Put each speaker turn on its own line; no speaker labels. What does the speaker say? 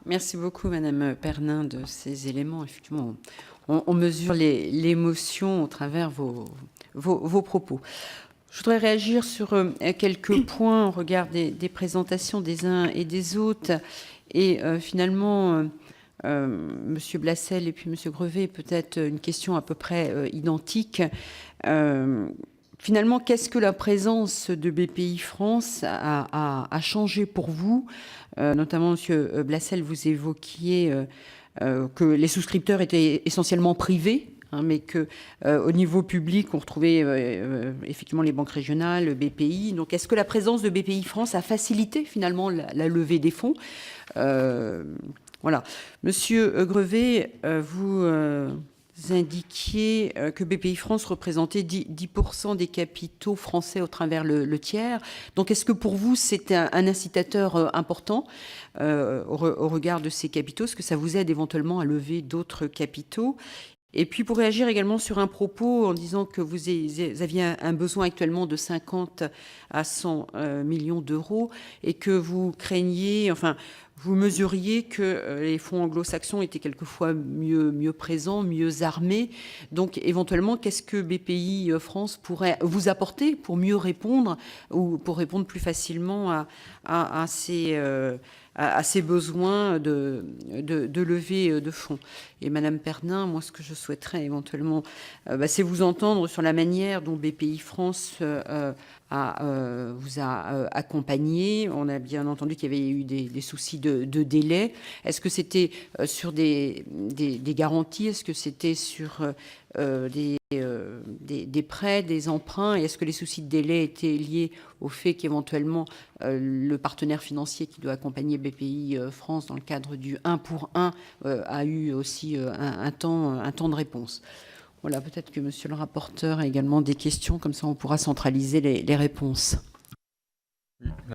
Merci beaucoup, Madame Pernin, de ces éléments. Effectivement, on mesure l'émotion au travers vos propos. Je voudrais réagir sur quelques points au regard des présentations des uns et des autres. Et finalement, Monsieur Blassel et puis Monsieur Grevet, peut-être une question à peu près identique. Finalement, qu'est-ce que la présence de BPI France a changé pour vous? Notamment, Monsieur Blassel, vous évoquiez que les souscripteurs étaient essentiellement privés, hein, mais que au niveau public, on retrouvait effectivement les banques régionales, le BPI. Donc, est-ce que la présence de BPI France a facilité finalement la levée des fonds? Voilà. Monsieur Grevet, vous indiquiez que BPI France représentait 10% des capitaux français au travers le tiers. Donc, est-ce que pour vous, c'est un incitateur important au regard de ces capitaux? Est-ce que ça vous aide éventuellement à lever d'autres capitaux? Et puis, pour réagir également sur un propos en disant que vous aviez un besoin actuellement de 50 à 100 millions d'euros et que vous craigniez, enfin, vous mesuriez que les fonds anglo-saxons étaient quelquefois mieux présents, mieux armés. Donc, éventuellement, qu'est-ce que BPI France pourrait vous apporter pour mieux répondre ou pour répondre plus facilement à ces besoins de levée de fonds? Et Madame Pernin, moi, ce que je souhaiterais éventuellement, c'est vous entendre sur la manière dont BPI France vous a accompagné. On a bien entendu qu'il y avait eu des soucis de délai. Est-ce que c'était sur des garanties? Est-ce que c'était sur des prêts, des emprunts? Et est-ce que les soucis de délai étaient liés au fait qu'éventuellement le partenaire financier qui doit accompagner BPI France dans le cadre du 1 pour 1 a eu aussi un temps de réponse? Voilà, peut-être que monsieur le rapporteur a également des questions, comme ça on pourra centraliser les réponses.